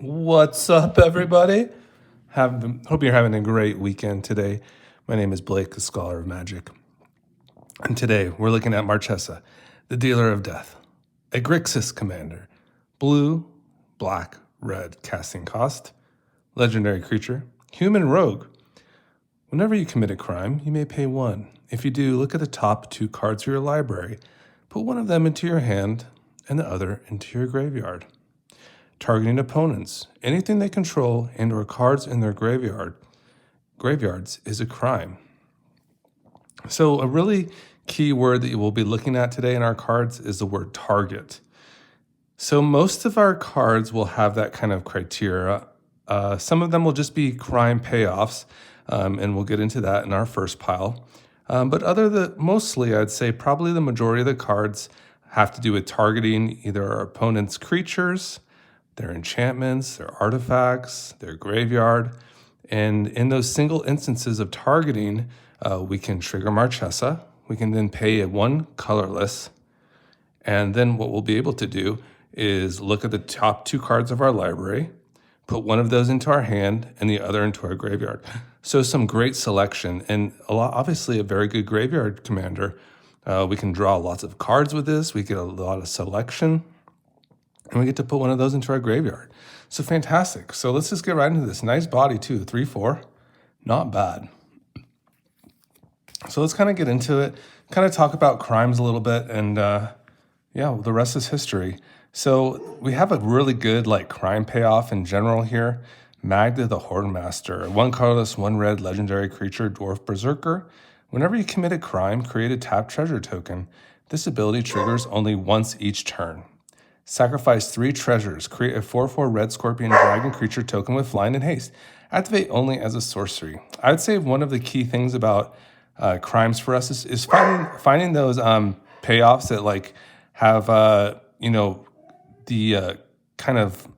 What's up, everybody? Hope you're having a great weekend today. My name is Blake, the Scholar of Magic. And today we're looking at Marchesa, the Dealer of Death, a Grixis commander. Blue, black, red casting cost, legendary creature, human rogue. Whenever you commit a crime, you may pay 1. If you do, look at the top 2 cards of your library. Put one of them into your hand and the other into your graveyard. Targeting opponents, anything they control and or cards in their graveyards is a crime. So a really key word that you will be looking at today in our cards is the word target. So most of our cards will have that kind of criteria. Some of them will just be crime payoffs, and we'll get into that in our first pile. But mostly I'd say probably the majority of the cards have to do with targeting either our opponent's creatures, their enchantments, their artifacts, their graveyard. And in those single instances of targeting, we can trigger Marchesa. We can then pay a 1 colorless. And then what we'll be able to do is look at the top 2 cards of our library, put one of those into our hand and the other into our graveyard. So some great selection and obviously a very good graveyard commander. We can draw lots of cards with this. We get a lot of selection. And we get to put one of those into our graveyard. So fantastic. So let's just get right into this. Nice body too, 3/4. Not bad. So let's kind of get into it, kind of talk about crimes a little bit, and the rest is history. So we have a really good crime payoff in general here. Magda the Hordemaster, 1 colorless, 1 red, legendary creature, dwarf berserker. Whenever you commit a crime, create a tapped treasure token. This ability triggers only once each turn. Sacrifice 3 treasures. Create a 4/4 red scorpion dragon creature token with flying and haste. Activate only as a sorcery. I would say one of the key things about crimes for us is finding those payoffs that have the kind of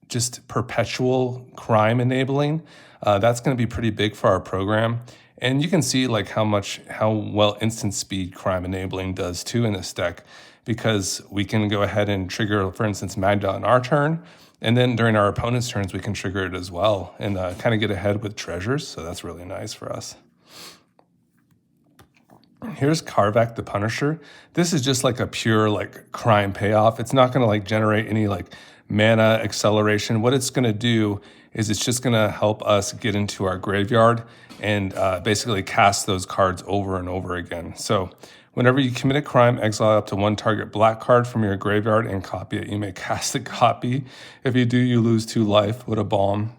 just perpetual crime enabling. That's going to be pretty big for our program. And you can see how well instant speed crime enabling does too in this deck, because we can go ahead and trigger, for instance, Magda on our turn, and then during our opponent's turns, we can trigger it as well and kind of get ahead with treasures. So that's really nice for us. Here's Karvak the Punisher. This is just a pure crime payoff. It's not going to generate any mana acceleration. What it's going to do is it's just going to help us get into our graveyard and basically cast those cards over and over again. So whenever you commit a crime, exile up to 1 target black card from your graveyard and copy it. You may cast a copy. If you do, you lose 2 life. What a bomb.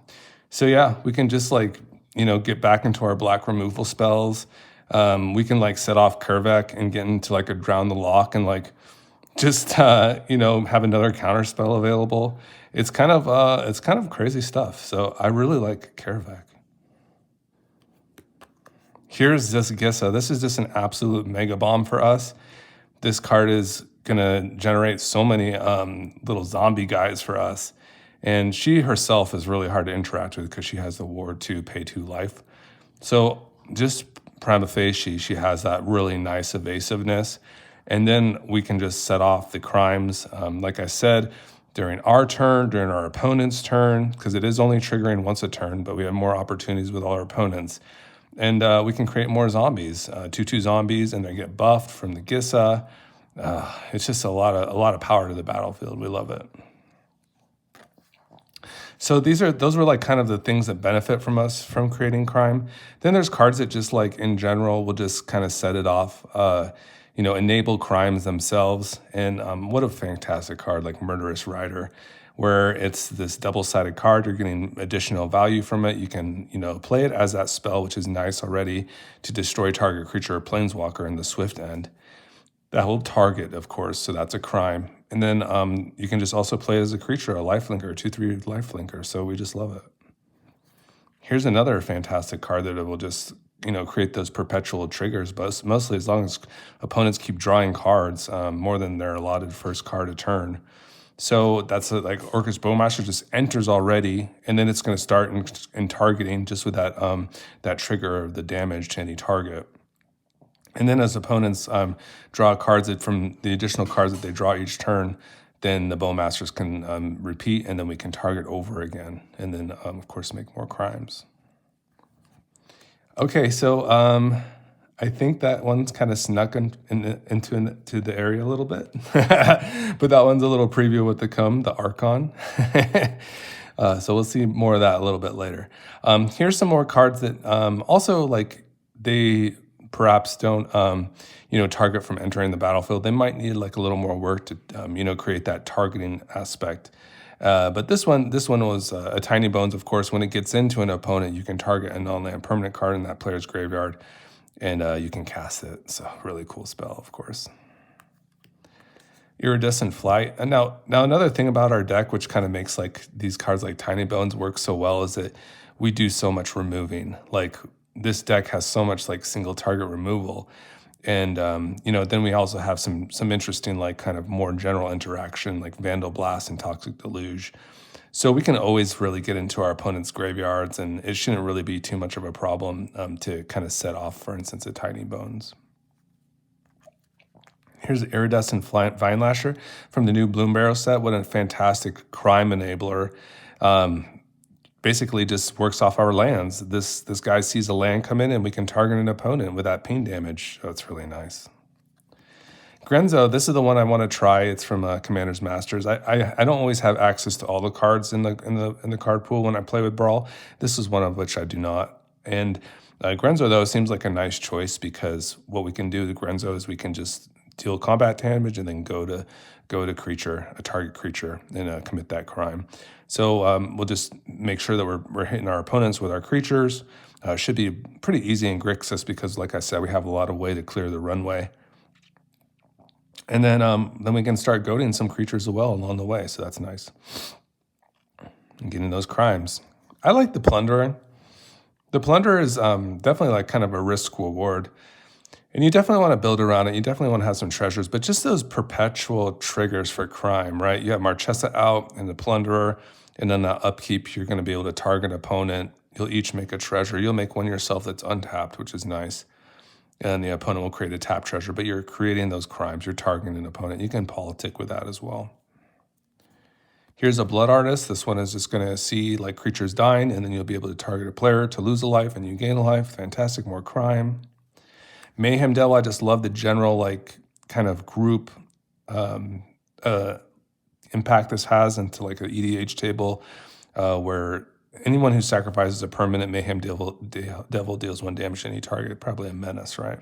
So yeah, we can just get back into our black removal spells. We can set off Karvak and get into a Drown the Lock and just have another counter spell available. It's kind of crazy stuff. So I really like Karvak. Here's Duskmourne. This is just an absolute mega bomb for us. This card is gonna generate so many little zombie guys for us. And she herself is really hard to interact with because she has the ward to pay 2 life. So just prima facie, she has that really nice evasiveness. And then we can just set off the crimes, like I said, during our turn, during our opponent's turn, because it is only triggering once a turn, but we have more opportunities with all our opponents. And we can create more zombies, 2/2 zombies, and they get buffed from the Gissa. It's just a lot of power to the battlefield. We love it. So those were kind of the things that benefit from us from creating crime. Then there's cards that just in general will just kind of set it off, enable crimes themselves. And what a fantastic card like Murderous Rider, where it's this double-sided card. You're getting additional value from it. You can, play it as that spell, which is nice already, to destroy target creature or planeswalker in the swift end. That will target, of course, so that's a crime. And then you can just also play as a creature, a lifelinker, 2/3 lifelinker. So we just love it. Here's another fantastic card that will just, create those perpetual triggers, but mostly as long as opponents keep drawing cards more than their allotted first card a turn. So that's Orcus Bowmaster just enters already, and then it's going to start in targeting just with that trigger of the damage to any target. And then as opponents draw cards from the additional cards that they draw each turn, then the Bowmasters can repeat, and then we can target over again, and then of course make more crimes. Okay, so I think that one's kind of snuck into the area a little bit, but that one's a little preview of what to come, the Archon. So we'll see more of that a little bit later. Here's some more cards that also like they perhaps don't target from entering the battlefield. They might need like a little more work to create that targeting aspect. But this one was a Tiny Bones. Of course, when it gets into an opponent, you can target a non-land permanent card in that player's graveyard, and you can cast it. So really cool spell, of course. Iridescent Flight. And now another thing about our deck, which kind of makes like these cards like Tiny Bones work so well, is that we do so much removing. Like this deck has so much like single target removal. And, then we also have some interesting, like kind of more general interaction, like Vandal Blast and Toxic Deluge. So we can always really get into our opponent's graveyards, and it shouldn't really be too much of a problem to kind of set off, for instance, a Tiny Bones. Here's the Iridescent Vine Lasher from the new Bloom Barrow set. What a fantastic crime enabler. Basically just works off our lands. This guy sees a land come in, and we can target an opponent with that ping damage. So it's really nice. Grenzo, this is the one I want to try. It's from Commander's Masters. I don't always have access to all the cards in the card pool when I play with Brawl. This is one of which I do not. And Grenzo, though, seems like a nice choice, because what we can do with Grenzo is we can just deal combat damage and then go to creature, a target creature, and commit that crime. So we'll just make sure that we're hitting our opponents with our creatures. Should be pretty easy in Grixis because, like I said, we have a lot of way to clear the runway. And then we can start goading some creatures as well along the way. So that's nice. And getting those crimes. I like the Plunderer. The Plunderer is definitely like kind of a risk reward. And you definitely want to build around it. You definitely want to have some treasures, but just those perpetual triggers for crime, right? You have Marchesa out and the Plunderer, and then that upkeep, you're going to be able to target an opponent. You'll each make a treasure. You'll make one yourself that's untapped, which is nice. And the opponent will create a tap treasure, but you're creating those crimes. You're targeting an opponent. You can politic with that as well. Here's a Blood Artist. This one is just going to see like creatures dying, and then you'll be able to target a player to lose a life, and you gain a life. Fantastic, more crime. Mayhem Devil, I just love the general like kind of group impact this has into like an EDH table where anyone who sacrifices a permanent Mayhem Devil deals 1 damage to any target. Probably a menace, right?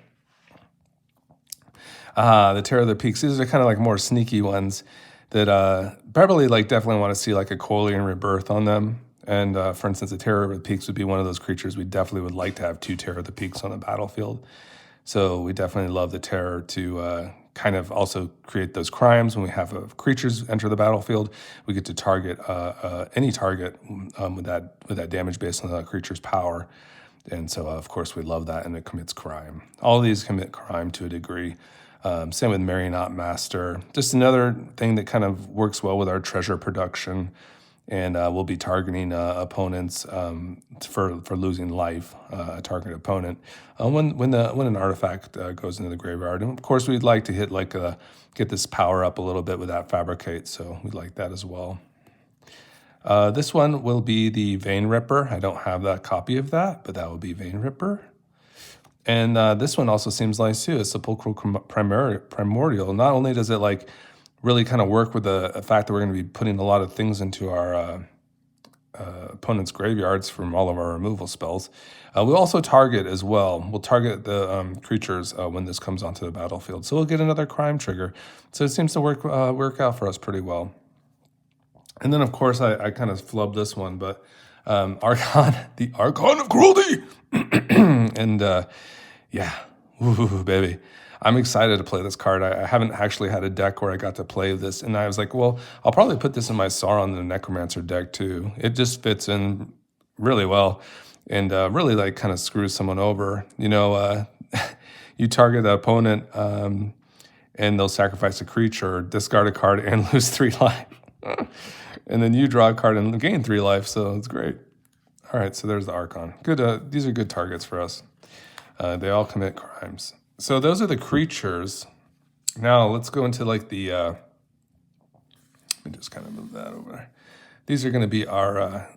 The Terror of the Peaks. These are kind of like more sneaky ones that probably like definitely want to see like a Coelian Rebirth on them. And for instance, the Terror of the Peaks would be one of those creatures we definitely would like to have 2 Terror of the Peaks on the battlefield. So we definitely love the Terror to kind of also create those crimes. When we have creatures enter the battlefield, we get to target any target with that damage based on the creature's power. And so, of course, we love that, and it commits crime. All of these commit crime to a degree. Same with Marionette Master. Just another thing that kind of works well with our treasure production. And we'll be targeting opponents for losing life, a target opponent, when an artifact goes into the graveyard. And of course, we'd like to get this power up a little bit with that Fabricate, so we'd like that as well. This one will be the Vein Ripper. I don't have that copy of that, but that will be Vein Ripper. And this one also seems nice too. It's Sepulchral Primordial. Not only does it like really kind of work with the fact that we're going to be putting a lot of things into our opponent's graveyards from all of our removal spells. We'll also target as well. We'll target the creatures when this comes onto the battlefield. So we'll get another crime trigger. So it seems to work out for us pretty well. And then, of course, I kind of flubbed this one, but Archon, the Archon of Cruelty. And yeah, ooh, baby. I'm excited to play this card. I haven't actually had a deck where I got to play this, and I was like, well, I'll probably put this in my Sauron the Necromancer deck too. It just fits in really well, and really like kind of screws someone over. You target the opponent, and they'll sacrifice a creature, discard a card, and lose 3 life. And then you draw a card and gain 3 life, so it's great. All right, so there's the Archon. Good. These are good targets for us. They all commit crimes. So those are the creatures. Now let's go into like the me just kind of move that over there. These are going to be our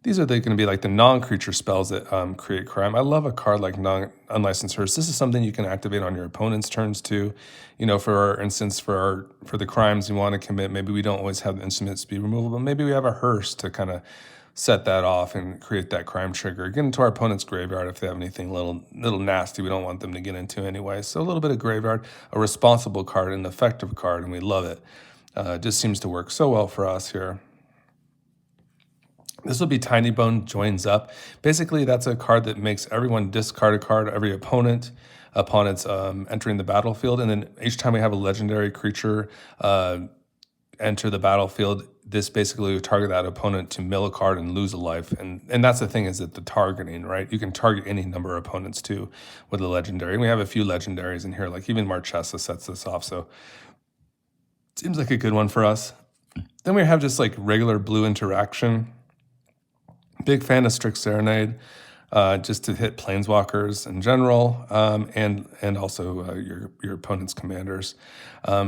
these are going to be like the non-creature spells that create crime. I love a card like Unlicensed Hearse. This is something you can activate on your opponent's turns too. You know, for instance, for the crimes you want to commit, maybe we don't always have the instrument speed removal, but maybe we have a hearse to kind of set that off and create that crime trigger. Get into our opponent's graveyard if they have anything little nasty we don't want them to get into anyway. So a little bit of graveyard, a responsible card, an effective card, and we love it. It just seems to work so well for us here. This will be Tiny Bone Joins Up. Basically, that's a card that makes everyone discard a card, every opponent, upon its entering the battlefield. And then each time we have a legendary creature enter the battlefield, this basically will target that opponent to mill a card and lose a life. And that's the thing, is that the targeting, right? You can target any number of opponents too with a legendary. And we have a few legendaries in here, like even Marchesa sets this off. So it seems like a good one for us. Then we have just like regular blue interaction. Big fan of Strict Serenade, just to hit planeswalkers in general, and also your opponent's commanders.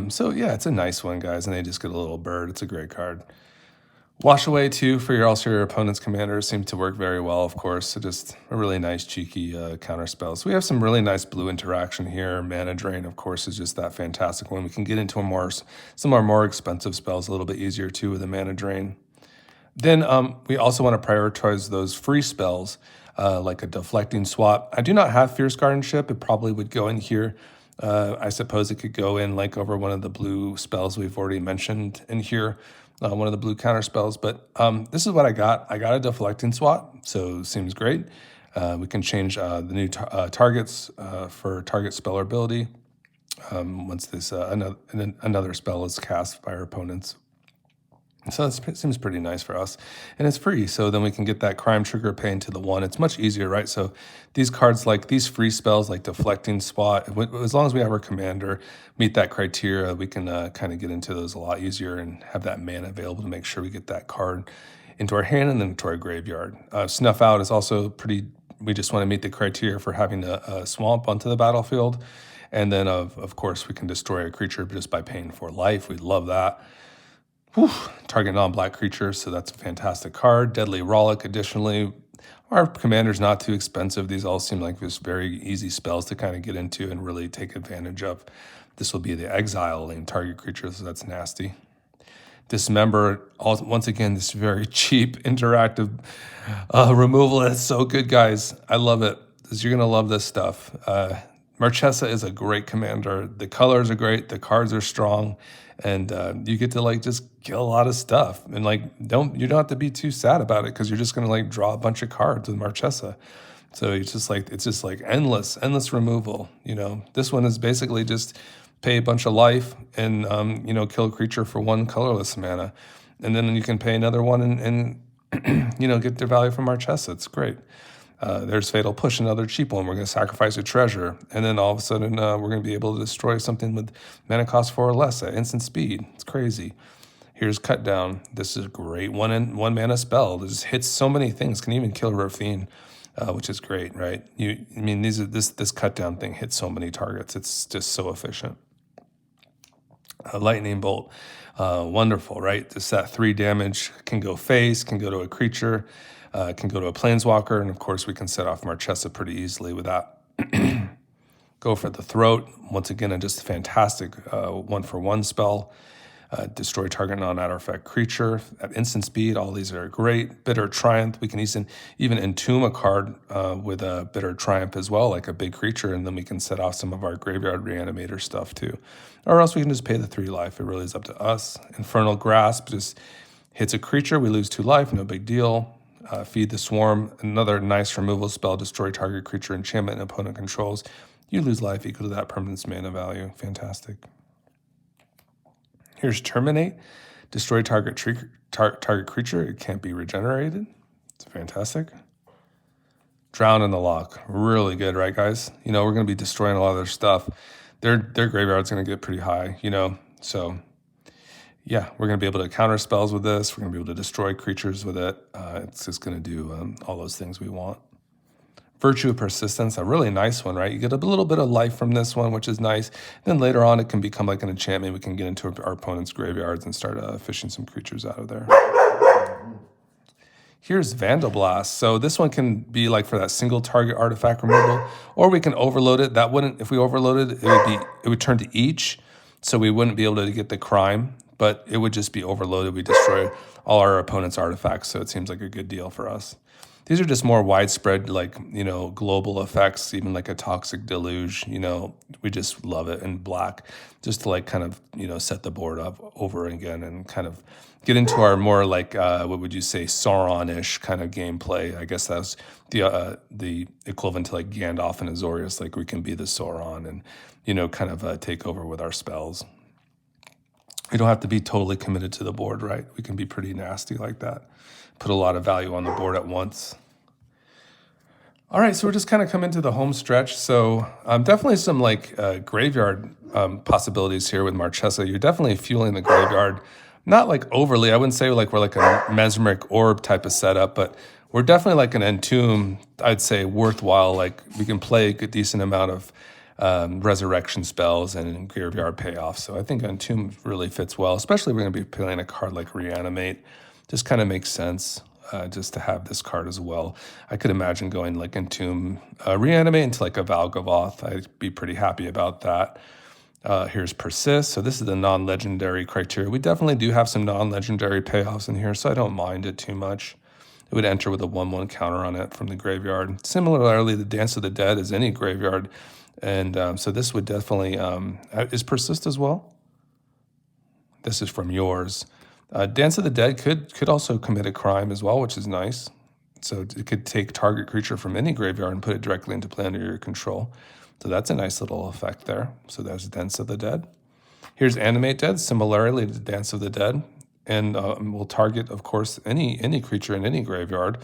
So yeah, it's a nice one, guys, and they just get a little bird. It's a great card. Wash Away too for your opponent's commanders seem to work very well, of course. So just a really nice cheeky counter spell. So we have some really nice blue interaction here. Mana Drain, of course, is just that fantastic one. We can get into some of our more expensive spells a little bit easier too with a Mana Drain. Then we also want to prioritize those free spells, like a Deflecting Swap. I do not have Fierce Guardianship. It probably would go in here. I suppose it could go in like over one of the blue spells we've already mentioned in here, one of the blue counter spells. But this is what I got. I got a Deflecting Swap, so seems great. We can change the new targets for target spell ability once this another spell is cast by our opponents. So it seems pretty nice for us. And it's free, so then we can get that crime trigger pay into the one. It's much easier, right? So these cards, like these free spells, like Deflecting Swat, as long as we have our commander meet that criteria, we can kind of get into those a lot easier and have that mana available to make sure we get that card into our hand and then into our graveyard. Snuff Out is also pretty, we just want to meet the criteria for having a swamp onto the battlefield. And then, of course, we can destroy a creature just by paying for life. We love that. Whew. Target non-black creature, so that's a fantastic card. Deadly Rollick, additionally. Our commander's not too expensive. These all seem like just very easy spells to kind of get into and really take advantage of. This will be the Exiling target creature, so that's nasty. Dismember, once again, this very cheap interactive removal. It's so good, guys. I love it. You're going to love this stuff. Marchesa is a great commander. The colors are great. The cards are strong. And you get to like just kill a lot of stuff, and like you don't have to be too sad about it because you're just gonna like draw a bunch of cards with Marchesa. So it's just like endless removal. You know, this one is basically just pay a bunch of life and kill a creature for one colorless mana, and then you can pay another one and get their value from Marchesa. It's great. There's Fatal Push, another cheap one. We're going to sacrifice a treasure, and then all of a sudden we're going to be able to destroy something with mana cost 4 or less at instant speed. It's crazy. Here's Cut Down. This is a great one mana spell. It just hits so many things. Can even kill Rafine, which is great, right? This Cut Down thing hits so many targets. It's just so efficient. Lightning Bolt, wonderful, right? Just that 3 damage can go face, can go to a creature. Can go to a planeswalker, and of course we can set off Marchesa pretty easily with that. Go for the Throat. Once again, just a fantastic 1-for-1 spell. Destroy target non-artifact creature at instant speed. All these are great. Bitter Triumph. We can even entomb a card with a Bitter Triumph as well, like a big creature, and then we can set off some of our graveyard reanimator stuff too. Or else we can just pay the 3 life. It really is up to us. Infernal Grasp just hits a creature. We lose 2 life. No big deal. Feed the Swarm, another nice removal spell. Destroy target creature enchantment and opponent controls. You lose life equal to that permanent's mana value. Fantastic. Here's Terminate. Destroy target creature. It can't be regenerated. It's fantastic. Drown in the Loch. Really good, right, guys? We're going to be destroying a lot of their stuff. Their graveyard's going to get pretty high, so... Yeah, we're going to be able to counter spells with this. We're going to be able to destroy creatures with it. It's just going to do all those things we want. Virtue of Persistence, a really nice one, right? You get a little bit of life from this one, which is nice. Then later on, it can become like an enchantment. We can get into our opponent's graveyards and start fishing some creatures out of there. Here's Vandal Blast. So this one can be like for that single target artifact removal, or we can overload it. That wouldn't, if we overloaded it, it would turn to each, so we wouldn't be able to get the crime, but it would just be overloaded. We destroy all our opponent's artifacts, so it seems like a good deal for us. These are just more widespread, like, global effects, even like a Toxic Deluge. We just love it in black, just to like kind of, set the board up over again and kind of get into our more like, what would you say, Sauron-ish kind of gameplay. I guess that's the equivalent to like Gandalf and Azorius. Like we can be the Sauron and, kind of take over with our spells. We don't have to be totally committed to the board, right? We can be pretty nasty like that. Put a lot of value on the board at once. All right, so we're just kind of coming to the home stretch. So definitely some like graveyard possibilities here with Marchesa. You're definitely fueling the graveyard. Not like overly, I wouldn't say like we're like a mesmeric orb type of setup, but we're definitely like an entomb, I'd say worthwhile. Like we can play a decent amount of resurrection spells and graveyard payoffs. So I think entomb really fits well, especially if we're going to be playing a card like Reanimate. Just kind of makes sense just to have this card as well. I could imagine going like Entomb, Reanimate into like a Valgavoth. I'd be pretty happy about that. Here's Persist. So this is the non-legendary criteria. We definitely do have some non-legendary payoffs in here, so I don't mind it too much. It would enter with a 1/1 counter on it from the graveyard. Similarly, the Dance of the Dead is any graveyard. And so this would definitely, is Persist as well? This is from yours. Dance of the Dead could also commit a crime as well, which is nice. So it could take target creature from any graveyard and put it directly into play under your control. So that's a nice little effect there. So there's Dance of the Dead. Here's Animate Dead, similarly to Dance of the Dead. And we'll target, of course, any creature in any graveyard.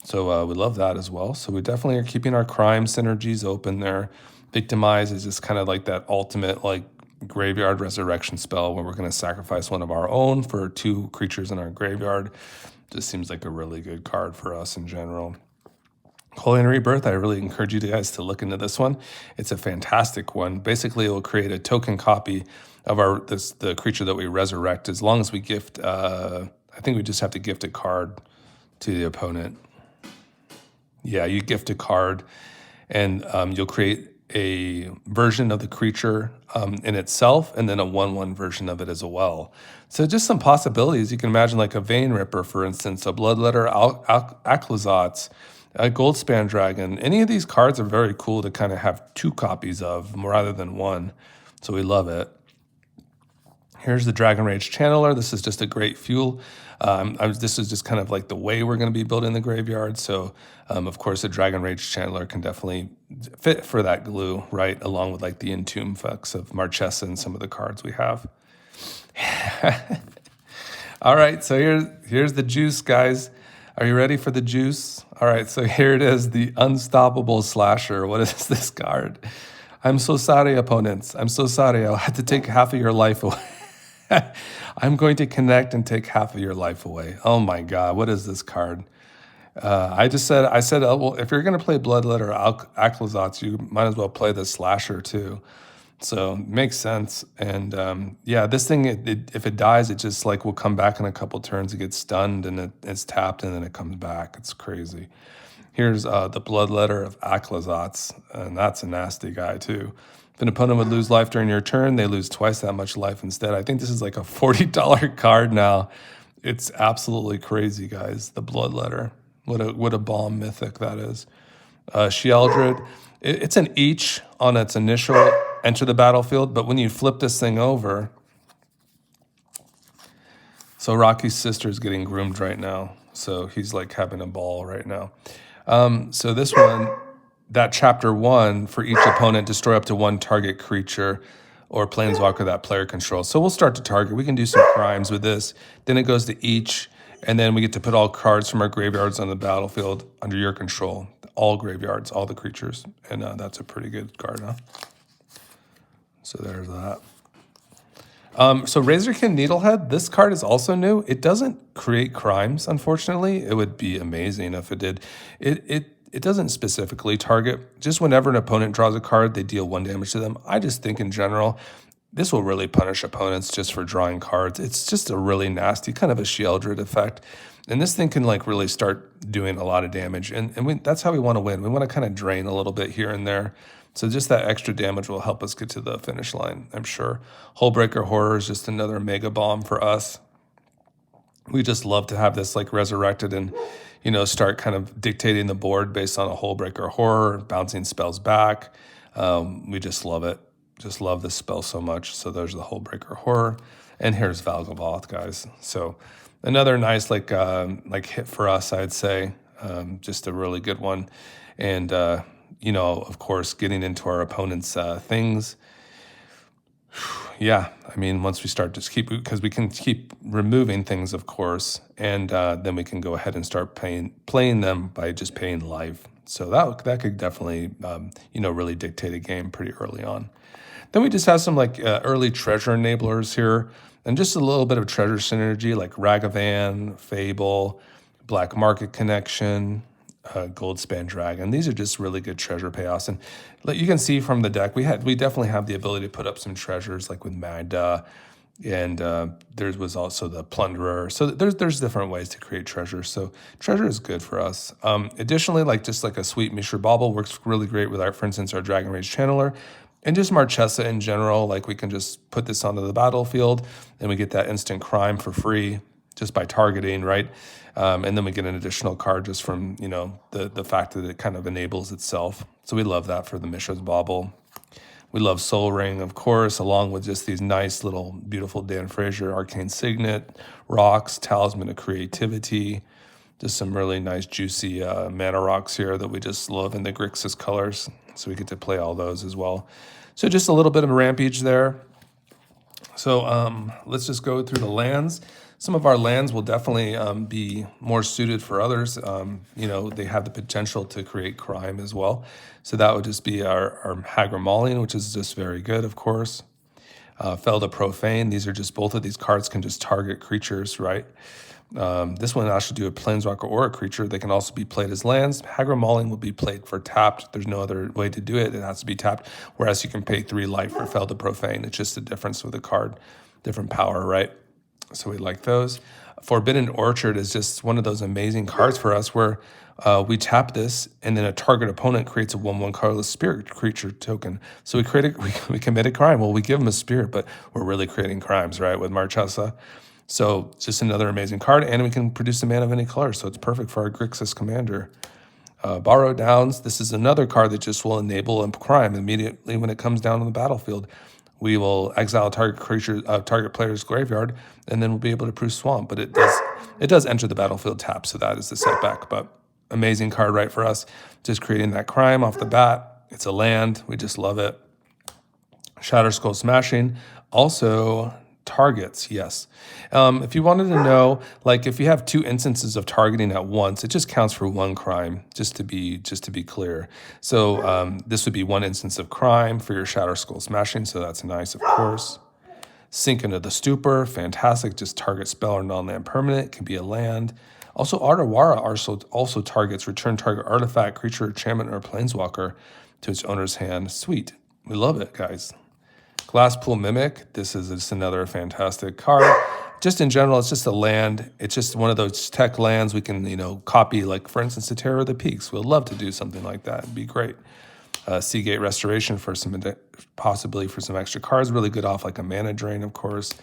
So we love that as well. So we definitely are keeping our crime synergies open there. Victimize is just kind of like that ultimate like graveyard resurrection spell where we're going to sacrifice one of our own for 2 creatures in our graveyard. Just seems like a really good card for us in general. Holy Rebirth, I really encourage you guys to look into this one. It's a fantastic one. Basically, it will create a token copy of the creature that we resurrect, as long as we gift, I think we just have to gift a card to the opponent. Yeah, you gift a card, and you'll create a version of the creature in itself, and then a 1/1 version of it as well. So just some possibilities. You can imagine like a Vein Ripper, for instance, a Bloodletter Aclazotz, a Goldspan Dragon. Any of these cards are very cool to kind of have 2 copies of rather than 1. So we love it. Here's the Dragon Rage Channeler. This is just a great fuel. This is just kind of like the way we're going to be building the graveyard. So, of course, the Dragon Rage Channeler can definitely fit for that glue, right? Along with like the Entomb effects of Marchesa and some of the cards we have. All right, so here's the juice, guys. Are you ready for the juice? All right, so here it is, the Unstoppable Slasher. What is this card? I'm so sorry, opponents. I'm so sorry. I'll have to take half of your life away. I'm going to connect and take half of your life away. Oh my God, what is this card? I said, oh, well, if you're going to play Bloodletter Aclazotz, you might as well play the Slasher too. So makes sense. And yeah, this thing, if it dies, it just like will come back in a couple turns. It gets stunned and it's tapped and then it comes back. It's crazy. Here's the Bloodletter of Aclazotz, and that's a nasty guy too. If an opponent would lose life during your turn, they lose twice that much life instead. I think this is like a $40 card now. It's absolutely crazy, guys. The Bloodletter. What a bomb mythic that is. Shealdred. It's an each on its initial enter the battlefield, but when you flip this thing over, so Rocky's sister is getting groomed right now. So he's like having a ball right now. So this one, that chapter 1, for each opponent, destroy up to 1 target creature or planeswalker that player controls. So we'll start to target. We can do some crimes with this. Then it goes to each, and then we get to put all cards from our graveyards on the battlefield under your control. All graveyards, all the creatures. And that's a pretty good card, huh? So there's that. So Razorkin Needlehead, this card is also new. It doesn't create crimes, unfortunately. It would be amazing if it did. it doesn't specifically target. Just whenever an opponent draws a card, they deal 1 damage to them. I just think in general, this will really punish opponents just for drawing cards. It's just a really nasty, kind of a Sheoldred effect. And this thing can like really start doing a lot of damage. And that's how we want to win. We want to kind of drain a little bit here and there. So just that extra damage will help us get to the finish line, I'm sure. Hullbreaker Horror is just another mega bomb for us. We just love to have this like resurrected and, start kind of dictating the board based on a Hullbreaker Horror, bouncing spells back. We just love it. Just love this spell so much. So there's the Hullbreaker Horror. And here's Valgavoth, guys. So another nice like hit for us, I'd say. Just a really good one. And, of course, getting into our opponent's things. Yeah, I mean, once we start because we can keep removing things, of course, and then we can go ahead and start playing them by just paying life. So that could definitely, really dictate a game pretty early on. Then we just have some like early treasure enablers here, and just a little bit of treasure synergy like Ragavan, Fable, Black Market Connection, Goldspan Dragon. These are just really good treasure payoffs, and you can see from the deck we definitely have the ability to put up some treasures like with Magda, and there was also the Plunderer. So there's different ways to create treasure. So treasure is good for us. Additionally, just like a sweet Mishra Bauble works really great with for instance, our Dragon Rage Channeler. And just Marchesa in general, like we can just put this onto the battlefield and we get that instant crime for free just by targeting, right? And then we get an additional card just from, the fact that it kind of enables itself. So we love that for the Mishra's Bauble. We love Soul Ring, of course, along with just these nice little beautiful Dan Frazier Arcane Signet, Rocks, Talisman of Creativity, just some really nice juicy mana rocks here that we just love in the Grixis colors. So we get to play all those as well. So just a little bit of rampage there. So let's just go through the lands. Some of our lands will definitely be more suited for others. They have the potential to create crime as well. So that would just be our Hagra Mauling, which is just very good, of course. Felda Profane. These are just, both of these cards can just target creatures, right? This one actually do a Planeswalker or a creature. They can also be played as lands. Hagra Mauling will be played for tapped. There's no other way to do it. It has to be tapped, whereas you can pay 3 life for Felda Profane. It's just a difference with the card, different power, right? So we like those. Forbidden Orchard is just one of those amazing cards for us where we tap this and then a target opponent creates a 1/1 colorless spirit creature token. So we commit a crime. Well, we give them a spirit, but we're really creating crimes, right, with Marchesa. So just another amazing card, and we can produce a mana of any color, so it's perfect for our Grixis commander. Borrowed Downs, this is another card that just will enable a crime immediately when it comes down on the battlefield. We will exile target player's graveyard, and then we'll be able to produce Swamp. But it does enter the battlefield tap, so that is the setback. But amazing card, right, for us. Just creating that crime off the bat. It's a land. We just love it. Shatter Skull Smashing. Also targets, yes. If you wanted to know, like if you have 2 instances of targeting at once, it just counts for 1 crime, just to be clear. So this would be 1 instance of crime for your Shatter Skull Smashing, so that's nice, of course. Sink into the Stupor, fantastic, just target spell or non-land permanent, can be a land. Also, Ardawara also targets return target artifact, creature, enchantment, or planeswalker to its owner's hand. Sweet, we love it, guys. Glasspool Mimic, this is just another fantastic card. Just in general, it's just a land. It's just one of those tech lands we can, copy, like, for instance, the Terror of the Peaks. We'd love to do something like that. It'd be great. Seagate Restoration for possibly for some extra cards. Really good off like a mana drain, of course.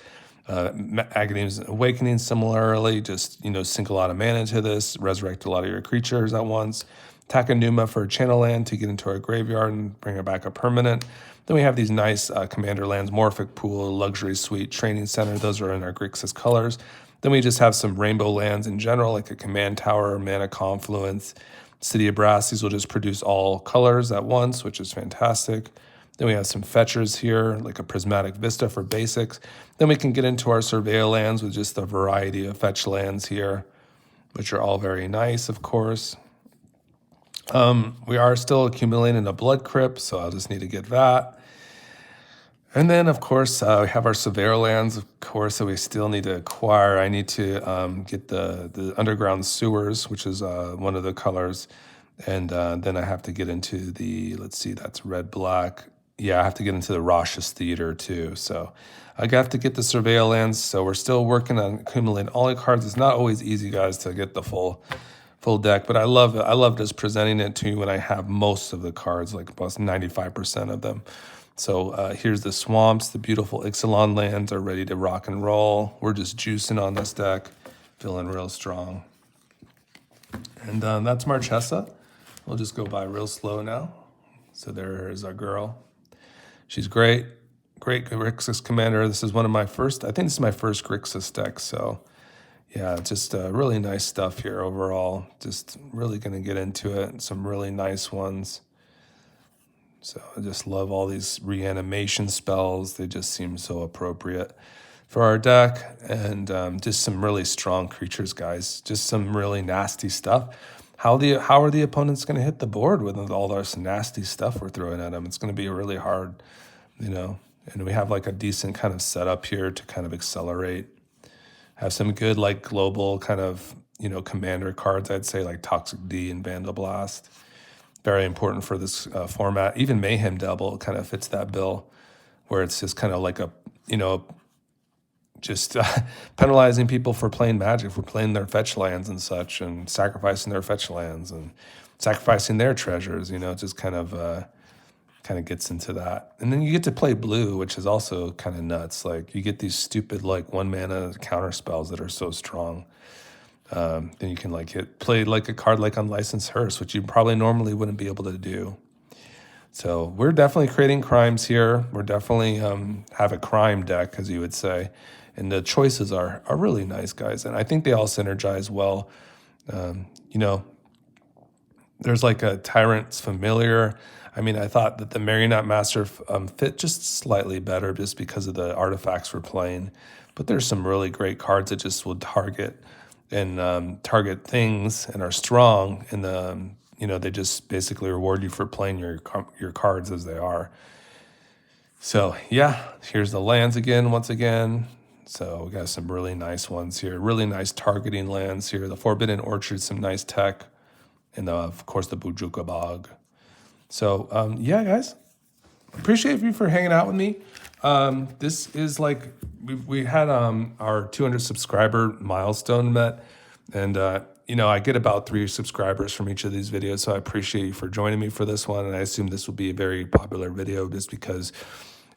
Aghanim Awakening, similarly, just, sink a lot of mana into this, resurrect a lot of your creatures at once. Takanuma for a channel land to get into our graveyard and bring it back a permanent. Then we have these nice commander lands, Morphic Pool, Luxury Suite, Training Center. Those are in our Grixis colors. Then we just have some rainbow lands in general, like a Command Tower, Mana Confluence, City of Brass. These will just produce all colors at once, which is fantastic. Then we have some fetchers here, like a Prismatic Vista for basics. Then we can get into our Surveil lands with just a variety of fetch lands here, which are all very nice, of course. We are still accumulating a Blood Crypt, so I'll just need to get that. And then, of course, we have our Surveyor lands, of course, that we still need to acquire. I need to get the Underground Sewers, which is one of the colors. And then I have to get into the, let's see, that's red, black. Yeah, I have to get into the Rauschus Theater too. So I have to get the Surveillance. So we're still working on accumulating all the cards. It's not always easy, guys, to get the full deck, but I love it. I love just presenting it to you when I have most of the cards, like about 95% of them. So here's the Swamps. The beautiful Ixalan lands are ready to rock and roll. We're just juicing on this deck, feeling real strong. And that's Marchesa. We'll just go by real slow now. So there is our girl. She's great. Great Grixis commander. This is one of my first, I think this is my first Grixis deck. So yeah, just really nice stuff here overall. Just really going to get into it. Some really nice ones. So I just love all these reanimation spells. They just seem so appropriate for our deck. And just some really strong creatures, guys. Just some really nasty stuff. How are the opponents going to hit the board with all this nasty stuff we're throwing at them? It's going to be really hard, And we have like a decent kind of setup here to kind of accelerate. Have some good like global kind of, commander cards, I'd say, like Toxic D and Vandal Blast. Very important for this format. Even Mayhem Devil kind of fits that bill, where it's just kind of like just penalizing people for playing Magic, for playing their fetch lands and such, and sacrificing their fetch lands and sacrificing their treasures. Just kind of gets into that. And then you get to play blue, which is also kind of nuts. Like you get these stupid like 1 mana counter spells that are so strong. Then you can play like a card like Unlicensed Hearse, which you probably normally wouldn't be able to do. So we're definitely creating crimes here. We're definitely have a crime deck, as you would say. And the choices are really nice, guys. And I think they all synergize well. There's like a Tyrant's Familiar. I mean, I thought that the Marionette Master fit just slightly better just because of the artifacts we're playing. But there's some really great cards that just will target things and are strong. And, they just basically reward you for playing your cards as they are. So, yeah, here's the lands once again. So we got some really nice ones here. Really nice targeting lands here. The Forbidden Orchard, some nice tech. And, of course, the Bujuka Bog. So, yeah, guys, appreciate you for hanging out with me. This is like, we had our 200 subscriber milestone met. And, I get about 3 subscribers from each of these videos. So I appreciate you for joining me for this one. And I assume this will be a very popular video just because,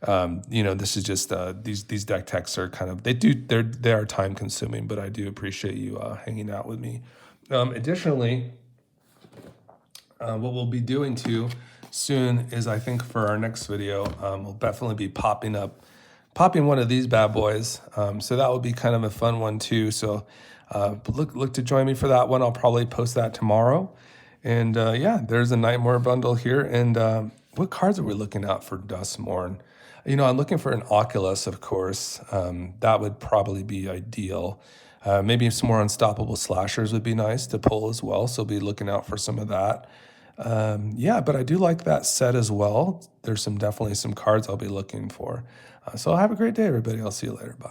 this is just, these deck techs are kind of, they are time consuming, but I do appreciate you hanging out with me. Additionally, what we'll be doing too soon is, I think for our next video, we'll definitely be popping one of these bad boys. So that will be kind of a fun one too. So look to join me for that one. I'll probably post that tomorrow. And yeah, there's a Nightmare bundle here. And what cards are we looking at for Duskmourne? I'm looking for an Oculus, of course. That would probably be ideal. Maybe some more Unstoppable Slashers would be nice to pull as well. So be looking out for some of that. Yeah, but I do like that set as well. There's definitely some cards I'll be looking for. So have a great day, everybody. I'll see you later. Bye.